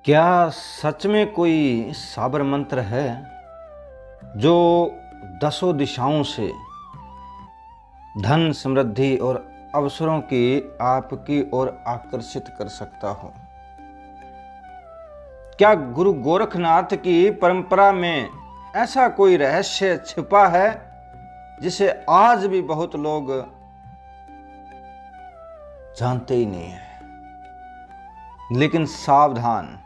क्या सच में कोई साबर मंत्र है जो दसों दिशाओं से धन, समृद्धि और अवसरों की आपकी ओर आकर्षित कर सकता हो? क्या गुरु गोरखनाथ की परंपरा में ऐसा कोई रहस्य छिपा है जिसे आज भी बहुत लोग जानते ही नहीं है? लेकिन सावधान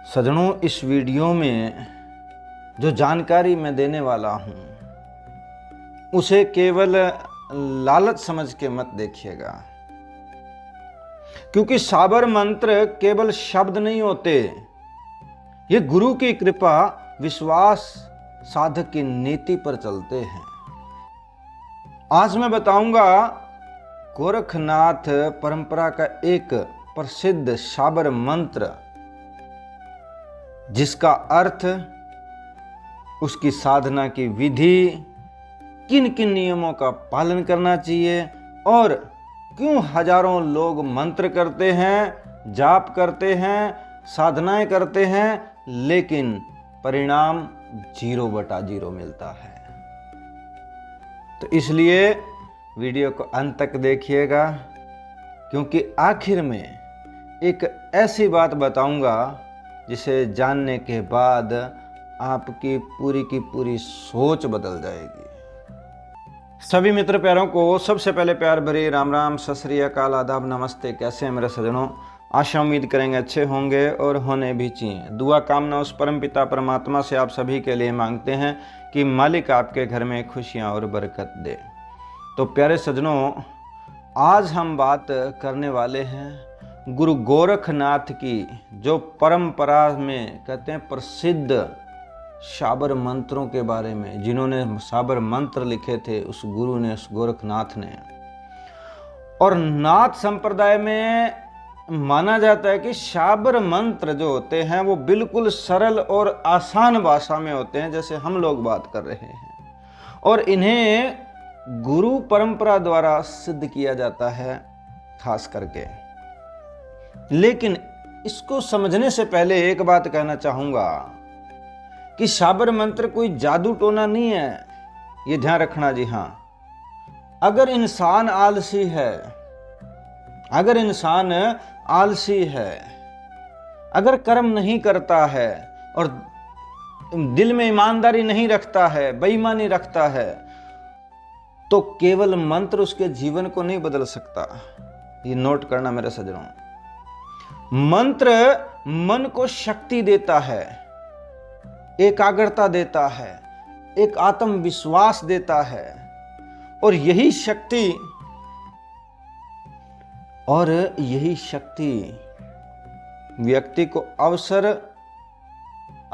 सज्जनों, इस वीडियो में जो जानकारी मैं देने वाला हूं उसे केवल लालच समझ के मत देखिएगा, क्योंकि साबर मंत्र केवल शब्द नहीं होते। ये गुरु की कृपा, विश्वास, साधक की नीति पर चलते हैं। आज मैं बताऊंगा गोरखनाथ परंपरा का एक प्रसिद्ध साबर मंत्र, जिसका अर्थ, उसकी साधना की विधि, किन किन नियमों का पालन करना चाहिए और क्यों हजारों लोग मंत्र करते हैं, जाप करते हैं, साधनाएं करते हैं, लेकिन परिणाम 0/0 मिलता है। तो इसलिए वीडियो को अंत तक देखिएगा, क्योंकि आखिर में एक ऐसी बात बताऊंगा जिसे जानने के बाद आपकी पूरी की पूरी सोच बदल जाएगी। सभी मित्र प्यारों को सबसे पहले प्यार भरी राम राम, सत श्री अकाल, आदाब, नमस्ते। कैसे हैं मेरे सज्जनों? आशा उम्मीद करेंगे अच्छे होंगे और होने भी चाहिए। दुआ कामना उस परम पिता परमात्मा से आप सभी के लिए मांगते हैं कि मालिक आपके घर में खुशियां और बरकत दे। तो प्यारे सज्जनों, आज हम बात करने वाले हैं गुरु गोरखनाथ की, जो परंपरा में कहते हैं प्रसिद्ध साबर मंत्रों के बारे में। जिन्होंने साबर मंत्र लिखे थे उस गुरु ने, उस गोरखनाथ ने। और नाथ संप्रदाय में माना जाता है कि साबर मंत्र जो होते हैं वो बिल्कुल सरल और आसान भाषा में होते हैं, जैसे हम लोग बात कर रहे हैं, और इन्हें गुरु परंपरा द्वारा सिद्ध किया जाता है खास करके। लेकिन इसको समझने से पहले एक बात कहना चाहूंगा कि साबर मंत्र कोई जादू टोना नहीं है, ये ध्यान रखना। जी हाँ, अगर इंसान आलसी है, अगर कर्म नहीं करता है और दिल में ईमानदारी नहीं रखता है, बेईमानी रखता है, तो केवल मंत्र उसके जीवन को नहीं बदल सकता। ये नोट करना मेरे सज्जनों। मंत्र मन को शक्ति देता है, एकाग्रता देता है, एक आत्मविश्वास देता है, और यही शक्ति व्यक्ति को अवसर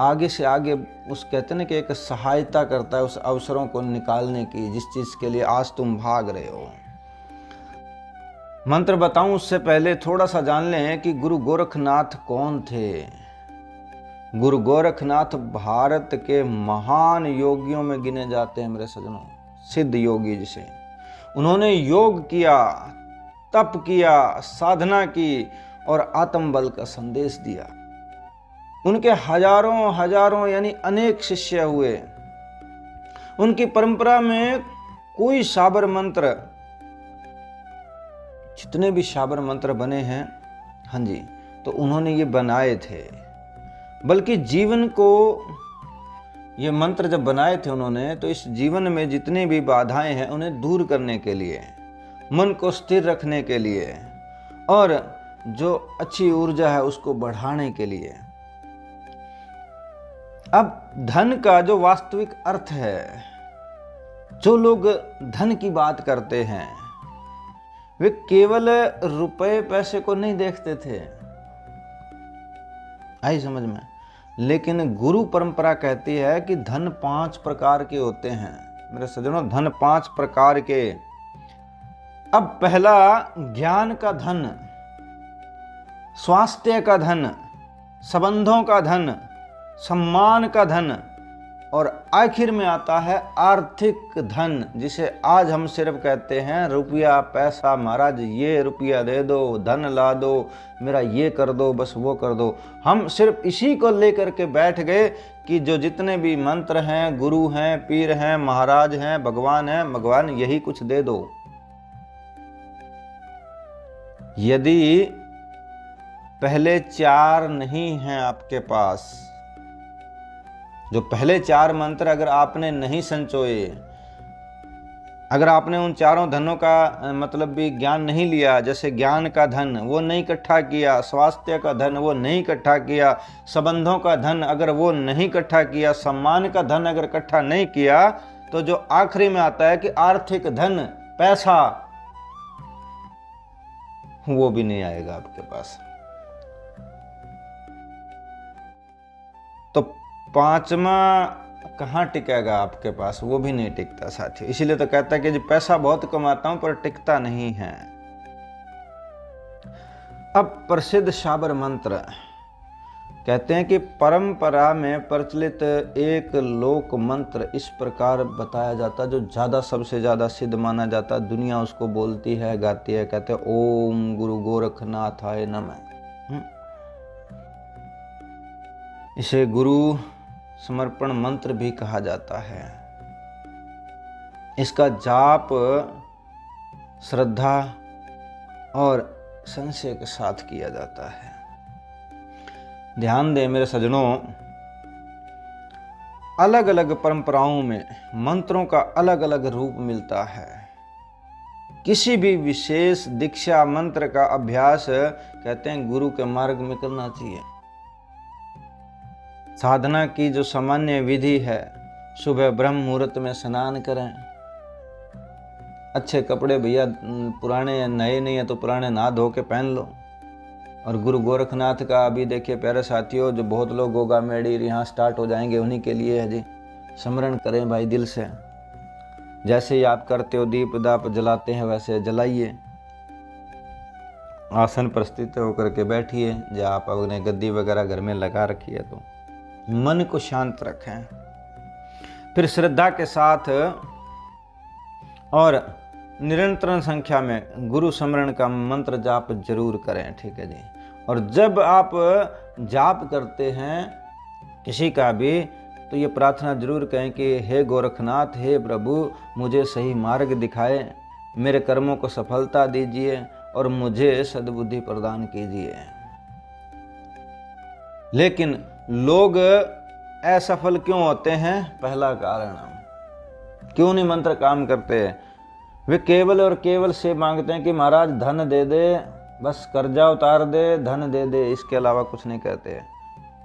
आगे से आगे, उस कहते हैं कि एक सहायता करता है उस अवसरों को निकालने की, जिस चीज के लिए आज तुम भाग रहे हो। मंत्र बताऊं उससे पहले थोड़ा सा जान लें कि गुरु गोरखनाथ कौन थे। गुरु गोरखनाथ भारत के महान योगियों में गिने जाते हैं मेरे सज्जनों, सिद्ध योगी जिसे। उन्होंने योग किया, तप किया, साधना की और आत्मबल का संदेश दिया। उनके हजारों यानी अनेक शिष्य हुए। उनकी परंपरा में कोई साबर मंत्र, जितने भी साबर मंत्र बने हैं, हाँ जी, तो उन्होंने ये बनाए थे। बल्कि जीवन को, ये मंत्र जब बनाए थे उन्होंने, तो इस जीवन में जितनी भी बाधाएं हैं उन्हें दूर करने के लिए, मन को स्थिर रखने के लिए, और जो अच्छी ऊर्जा है उसको बढ़ाने के लिए। अब धन का जो वास्तविक अर्थ है, जो लोग धन की बात करते हैं वे केवल रुपए पैसे को नहीं देखते थे, आई समझ में। लेकिन गुरु परंपरा कहती है कि धन 5 प्रकार के होते हैं मेरे सज्जनों, धन 5 प्रकार के। अब पहला ज्ञान का धन, स्वास्थ्य का धन, संबंधों का धन, सम्मान का धन, और आखिर में आता है आर्थिक धन, जिसे आज हम सिर्फ कहते हैं रुपया पैसा। महाराज ये रुपया दे दो, धन ला दो, मेरा ये कर दो, बस वो कर दो। हम सिर्फ इसी को लेकर के बैठ गए कि जो जितने भी मंत्र हैं, गुरु हैं, पीर हैं, महाराज हैं, भगवान हैं, भगवान यही कुछ दे दो। यदि पहले 4 नहीं हैं आपके पास, जो पहले 4 मंत्र अगर आपने नहीं संचोए, अगर आपने उन चारों धनों का मतलब भी ज्ञान नहीं लिया, जैसे ज्ञान का धन वो नहीं इकट्ठा किया, स्वास्थ्य का धन वो नहीं इकट्ठा किया, संबंधों का धन अगर वो नहीं इकट्ठा किया, सम्मान का धन अगर इकट्ठा नहीं किया, तो जो आखिरी में आता है कि आर्थिक धन, पैसा, वो भी नहीं आएगा आपके पास। तो 5वां कहाँ टिकेगा आपके पास, वो भी नहीं टिकता साथियों। इसीलिए तो कहता है कि जी पैसा बहुत कमाता हूं पर टिकता नहीं है। अब प्रसिद्ध शाबर मंत्र कहते हैं कि परंपरा में प्रचलित एक लोक मंत्र इस प्रकार बताया जाता, जो ज्यादा सबसे ज्यादा सिद्ध माना जाता, दुनिया उसको बोलती है, गाती है। कहते हैं ओम गुरु गोरखनाथाय नमः। इसे गुरु समर्पण मंत्र भी कहा जाता है। इसका जाप श्रद्धा और संशय के साथ किया जाता है। ध्यान दें मेरे सज्जनों, अलग अलग परंपराओं में मंत्रों का अलग अलग रूप मिलता है। किसी भी विशेष दीक्षा मंत्र का अभ्यास कहते हैं गुरु के मार्ग में करना चाहिए। साधना की जो सामान्य विधि है, सुबह ब्रह्म मुहूर्त में स्नान करें, अच्छे कपड़े भैया पुराने या नए नहीं है तो पुराने नहा धो के पहन लो। और गुरु गोरखनाथ का अभी देखिए प्यारे साथियों, जो बहुत लोग गोगा मेड़ी यहाँ स्टार्ट हो जाएंगे, उन्हीं के लिए है जी। स्मरण करें भाई दिल से, जैसे ही आप करते हो दीप दाप जलाते हैं वैसे जलाइए। आसन पर स्थित होकर के बैठिए, जो आप अपने गद्दी वगैरह घर में लगा रखी है तो मन को शांत रखें। फिर श्रद्धा के साथ और निरंतर संख्या में गुरु स्मरण का मंत्र जाप जरूर करें, ठीक है जी। और जब आप जाप करते हैं किसी का भी, तो ये प्रार्थना जरूर कहें कि हे गोरखनाथ, हे प्रभु, मुझे सही मार्ग दिखाए, मेरे कर्मों को सफलता दीजिए और मुझे सद्बुद्धि प्रदान कीजिए। लेकिन लोग असफल क्यों होते हैं? पहला कारण, क्यों नहीं मंत्र काम करते? वे केवल और केवल से मांगते हैं कि महाराज धन दे दे, बस कर्जा उतार दे, धन दे दे, इसके अलावा कुछ नहीं कहते।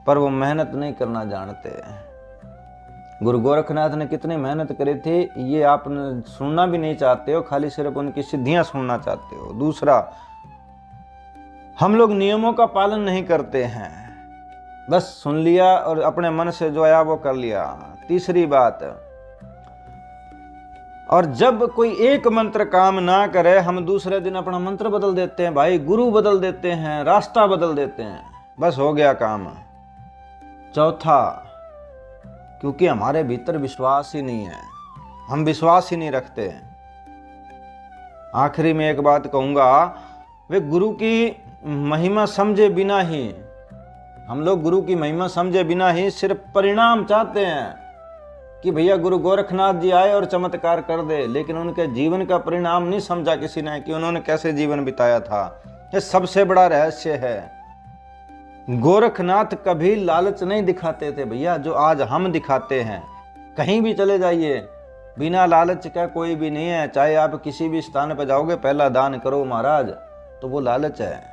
पर वो मेहनत नहीं करना जानते। गुरु गोरखनाथ ने कितनी मेहनत करी थी ये आप सुनना भी नहीं चाहते हो, खाली सिर्फ उनकी सिद्धियां सुनना चाहते हो। दूसरा, हम लोग नियमों का पालन नहीं करते हैं, बस सुन लिया और अपने मन से जो आया वो कर लिया। तीसरी बात, और जब कोई एक मंत्र काम ना करे, हम दूसरे दिन अपना मंत्र बदल देते हैं भाई, गुरु बदल देते हैं, रास्ता बदल देते हैं, बस हो गया काम। चौथा, क्योंकि हमारे भीतर विश्वास ही नहीं है, हम विश्वास ही नहीं रखते। आखिरी में एक बात कहूंगा, वे गुरु की महिमा समझे बिना ही, हम लोग गुरु की महिमा समझे बिना ही सिर्फ परिणाम चाहते हैं कि भैया गुरु गोरखनाथ जी आए और चमत्कार कर दे, लेकिन उनके जीवन का परिणाम नहीं समझा किसी ने कि उन्होंने कैसे जीवन बिताया था। ये सबसे बड़ा रहस्य है। गोरखनाथ कभी लालच नहीं दिखाते थे भैया, जो आज हम दिखाते हैं। कहीं भी चले जाइए, बिना लालच का कोई भी नहीं है। चाहे आप किसी भी स्थान पर जाओगे, पहला दान करो महाराज, तो वो लालच है।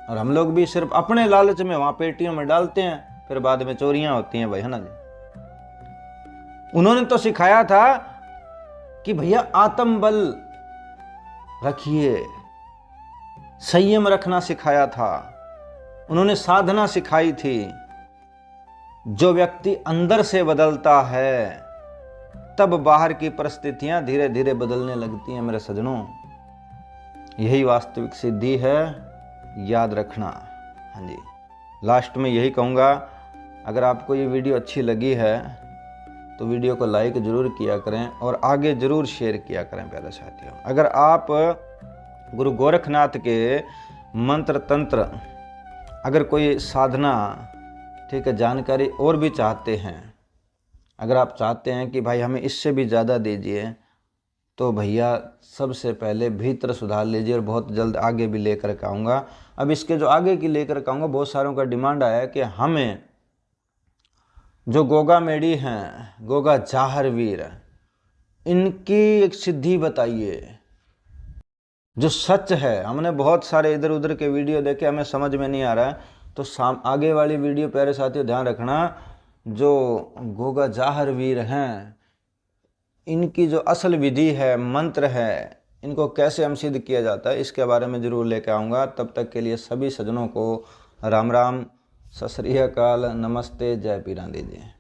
और हम लोग भी सिर्फ अपने लालच में वहां पेटियों में डालते हैं, फिर बाद में चोरियां होती हैं भाई, है ना जी। उन्होंने तो सिखाया था कि भैया आत्म बल रखिए, संयम रखना सिखाया था। उन्होंने साधना सिखाई थी। जो व्यक्ति अंदर से बदलता है, तब बाहर की परिस्थितियां धीरे धीरे बदलने लगती हैं मेरे सज्जनों। यही वास्तविक सिद्धि है, याद रखना। हाँ जी, लास्ट में यही कहूँगा, अगर आपको ये वीडियो अच्छी लगी है तो वीडियो को लाइक ज़रूर किया करें और आगे ज़रूर शेयर किया करें प्यारे साथियों। अगर आप गुरु गोरखनाथ के मंत्र तंत्र, अगर कोई साधना, ठीक है, जानकारी और भी चाहते हैं, अगर आप चाहते हैं कि भाई हमें इससे भी ज़्यादा दीजिए, तो भैया सबसे पहले भीतर सुधार लीजिए और बहुत जल्द आगे भी लेकर के आऊँगा। अब इसके जो आगे की लेकर के आऊँगा, बहुत सारों का डिमांड आया कि हमें जो गोगा मेडी हैं, गोगा जाहरवीर, इनकी एक सिद्धि बताइए जो सच है। हमने बहुत सारे इधर उधर के वीडियो देखे, हमें समझ में नहीं आ रहा है, तो आगे वाली वीडियो प्यारे साथियों ध्यान रखना, जो गोगा जाहरवीर हैं इनकी जो असल विधि है, मंत्र है, इनको कैसे हम सिद्ध किया जाता है, इसके बारे में ज़रूर लेकर आऊँगा। तब तक के लिए सभी सज्जनों को राम राम, सत श्री अकाल, नमस्ते, जय पीरां दीजिए।